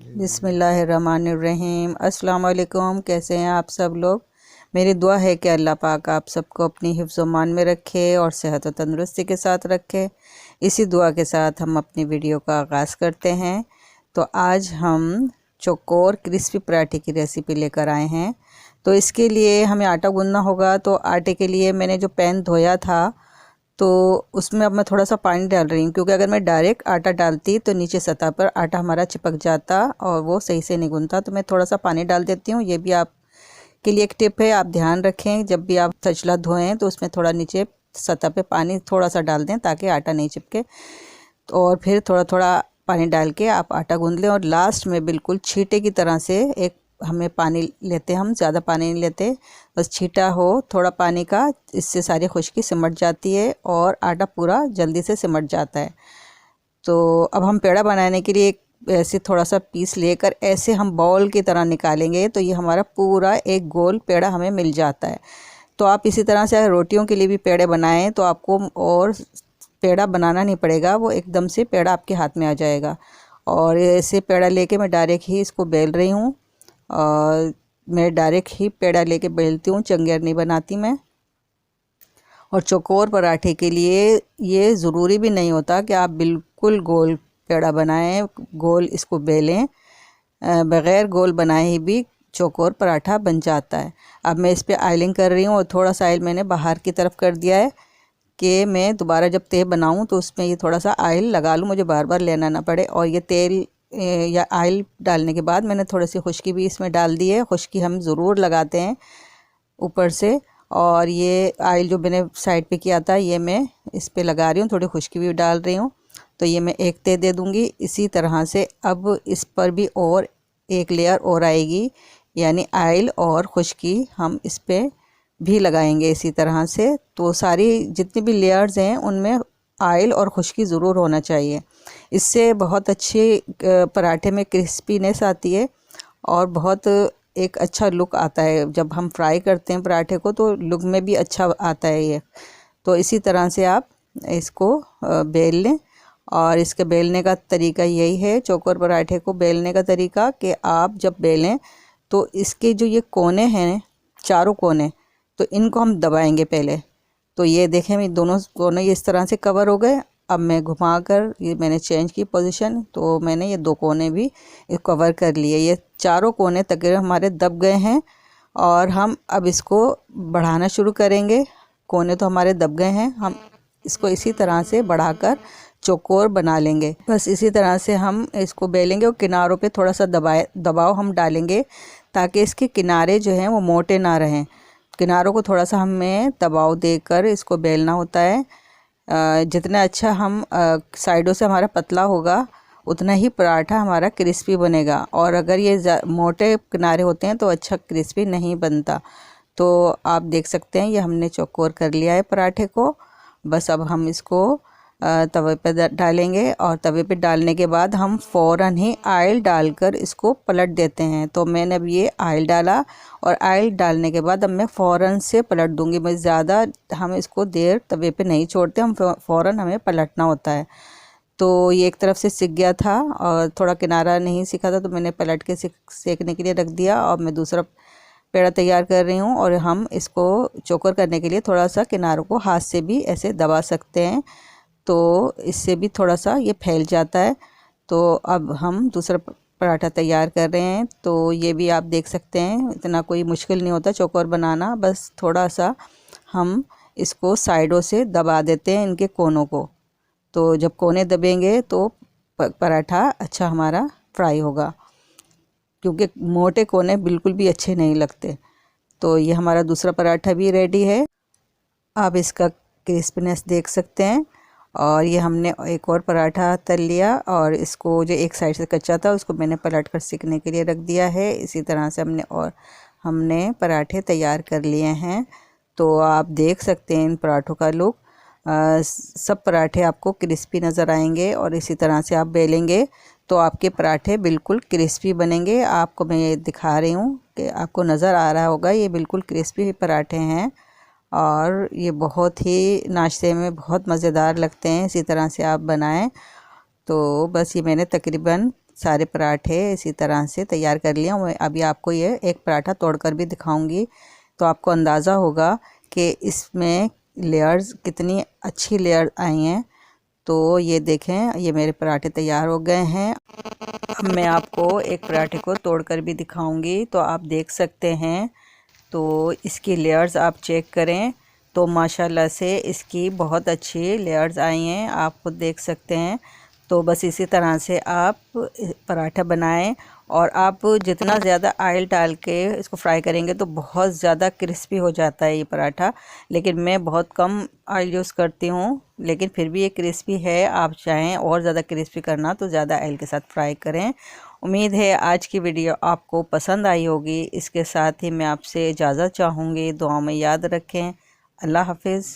बिस्मिल्लाहिर्रहमानिर्रहीम। अस्सलाम वालेकुम। कैसे हैं आप सब लोग। मेरी दुआ है कि अल्लाह पाक आप सबको अपनी हिफ्ज़ मान में रखे और सेहत व तंदुरुस्ती के साथ रखे। इसी दुआ के साथ हम अपनी वीडियो का आगाज़ करते हैं। तो आज हम चौकोर क्रिस्पी पराठे की रेसिपी लेकर आए हैं। तो इसके लिए हमें आटा गूंदना होगा। तो आटे के लिए मैंने जो पैन धोया था तो उसमें अब मैं थोड़ा सा पानी डाल रही हूँ, क्योंकि अगर मैं डायरेक्ट आटा डालती तो नीचे सतह पर आटा हमारा चिपक जाता और वो सही से नहीं गूंदता। तो मैं थोड़ा सा पानी डाल देती हूँ। ये भी आपके लिए एक टिप है, आप ध्यान रखें जब भी आप तसला धोएं तो उसमें थोड़ा नीचे सतह पे पानी थोड़ा सा डाल दें ताकि आटा नहीं चिपके। तो और फिर थोड़ा थोड़ा पानी डाल के आप आटा गूंद लें और लास्ट में बिल्कुल छींटे की तरह से एक हमें पानी लेते हैं, हम ज़्यादा पानी नहीं लेते, बस छींटा हो थोड़ा पानी का, इससे सारी खुश्की सिमट जाती है और आटा पूरा जल्दी से सिमट जाता है। तो अब हम पेड़ा बनाने के लिए ऐसे थोड़ा सा पीस लेकर ऐसे हम बॉल की तरह निकालेंगे तो ये हमारा पूरा एक गोल पेड़ा हमें मिल जाता है। तो आप इसी तरह से रोटियों के लिए भी पेड़े बनाएं तो आपको और पेड़ा बनाना नहीं पड़ेगा, वो एकदम से पेड़ा आपके हाथ में आ जाएगा। और ऐसे पेड़ा लेके मैं डायरेक्ट ही इसको बेल रही हूँ और मैं डायरेक्ट ही पेड़ा लेके बेलती हूँ, चंगेर नहीं बनाती मैं। और चौकोर पराठे के लिए ये ज़रूरी भी नहीं होता कि आप बिल्कुल गोल पेड़ा बनाएं, गोल इसको बेलें, बग़ैर गोल बनाए ही भी चौकोर पराठा बन जाता है। अब मैं इस पर आयलिंग कर रही हूँ और थोड़ा सा आयल मैंने बाहर की तरफ कर दिया है कि मैं दोबारा जब तेल बनाऊँ तो उसमें ये थोड़ा सा आयल लगा लूँ, मुझे बार बार लेना ना पड़े। और ये तेल या आयल डालने के बाद मैंने थोड़ी सी खुश्की भी इसमें डाल दी है। खुश्की हम ज़रूर लगाते हैं ऊपर से। और ये आयल जो मैंने साइड पे किया था ये मैं इस पे लगा रही हूँ, थोड़ी खुश्की भी डाल रही हूँ। तो ये मैं एक तेल दे दूँगी। इसी तरह से अब इस पर भी और एक लेयर और आएगी, यानी आयल और खुश्की हम इस पर भी लगाएंगे इसी तरह से। तो सारी जितनी भी लेयर्स हैं उनमें आयल और खुश्की ज़रूर होना चाहिए। इससे बहुत अच्छी पराठे में क्रिस्पीनेस आती है और बहुत एक अच्छा लुक आता है। जब हम फ्राई करते हैं पराठे को तो लुक में भी अच्छा आता है ये। तो इसी तरह से आप इसको बेल लें। और इसके बेलने का तरीका यही है, चौकोर पराठे को बेलने का तरीका, कि आप जब बेलें तो इसके जो ये कोने हैं, चारों कोने, तो इनको हम दबाएंगे पहले। तो ये देखें मैं दोनों कोने इस तरह से कवर हो गए। अब मैं घुमाकर ये मैंने चेंज की पोजीशन, तो मैंने ये दो कोने भी कवर कर लिए। ये चारों कोने तकरीबन हमारे दब गए हैं और हम अब इसको बढ़ाना शुरू करेंगे। कोने तो हमारे दब गए हैं, हम इसको इसी तरह से बढ़ाकर चौकोर बना लेंगे। बस इसी तरह से हम इसको बेलेंगे और किनारों पे थोड़ा सा दबाव हम डालेंगे ताकि इसके किनारे जो हैं वो मोटे ना रहें। किनारों को थोड़ा सा हमें दबाव देकर इसको बेलना होता है। जितना अच्छा हम साइडों से हमारा पतला होगा उतना ही पराठा हमारा क्रिस्पी बनेगा। और अगर ये मोटे किनारे होते हैं तो अच्छा क्रिस्पी नहीं बनता। तो आप देख सकते हैं ये हमने चौकोर कर लिया है पराठे को। बस अब हम इसको तवे पे डालेंगे और तवे पे डालने के बाद हम फ़ौरन ही आयल डालकर इसको पलट देते हैं। तो मैंने अब ये आयल डाला और आयल डालने के बाद अब मैं फ़ौरन से पलट दूंगी। मैं ज़्यादा हम इसको देर तवे पे नहीं छोड़ते, हम फ़ौरन हमें पलटना होता है। तो ये एक तरफ से सिक गया था और थोड़ा किनारा नहीं सिका था तो मैंने पलट के सेकने के लिए रख दिया। और मैं दूसरा पेड़ा तैयार कर रही हूँ और हम इसको चोकर करने के लिए थोड़ा सा किनारों को हाथ से भी ऐसे दबा सकते हैं, तो इससे भी थोड़ा सा ये फैल जाता है। तो अब हम दूसरा पराठा तैयार कर रहे हैं। तो ये भी आप देख सकते हैं इतना कोई मुश्किल नहीं होता चौकोर बनाना, बस थोड़ा सा हम इसको साइडों से दबा देते हैं इनके कोनों को। तो जब कोने दबेंगे तो पराठा अच्छा हमारा फ्राई होगा, क्योंकि मोटे कोने बिल्कुल भी अच्छे नहीं लगते। तो ये हमारा दूसरा पराठा भी रेडी है। आप इसका क्रिस्पीनेस देख सकते हैं। और ये हमने एक और पराठा तल लिया और इसको जो एक साइड से कच्चा था उसको मैंने पलट कर सेकने के लिए रख दिया है। इसी तरह से हमने पराठे तैयार कर लिए हैं। तो आप देख सकते हैं इन पराठों का लुक। सब पराठे आपको क्रिस्पी नज़र आएंगे और इसी तरह से आप बेलेंगे तो आपके पराठे बिल्कुल क्रिस्पी बनेंगे। आपको मैं ये दिखा रही हूँ कि आपको नज़र आ रहा होगा, ये बिल्कुल क्रिस्पी पराठे हैं और ये बहुत ही नाश्ते में बहुत मज़ेदार लगते हैं। इसी तरह से आप बनाएं। तो बस ये मैंने तकरीबन सारे पराठे इसी तरह से तैयार कर लिया। मैं अभी आपको ये एक पराठा तोड़कर भी दिखाऊंगी, तो आपको अंदाज़ा होगा कि इसमें लेयर्स कितनी अच्छी लेयर आई हैं। तो ये देखें, ये मेरे पराठे तैयार हो गए हैं। अब मैं आपको एक पराठे को तोड़कर भी दिखाऊंगी, तो आप देख सकते हैं। तो इसकी लेयर्स आप चेक करें तो माशाल्लाह से इसकी बहुत अच्छी लेयर्स आई हैं, आप खुद देख सकते हैं। तो बस इसी तरह से आप पराठा बनाएं, और आप जितना ज़्यादा ऑयल डाल के इसको फ्राई करेंगे तो बहुत ज़्यादा क्रिस्पी हो जाता है ये पराठा। लेकिन मैं बहुत कम ऑयल यूज़ करती हूँ, लेकिन फिर भी ये क्रिस्पी है। आप चाहें और ज़्यादा क्रिस्पी करना तो ज़्यादा ऑयल के साथ फ्राई करें। उम्मीद है आज की वीडियो आपको पसंद आई होगी। इसके साथ ही मैं आपसे इजाज़त चाहूँगी। दुआ में याद रखें। अल्लाह हाफिज़।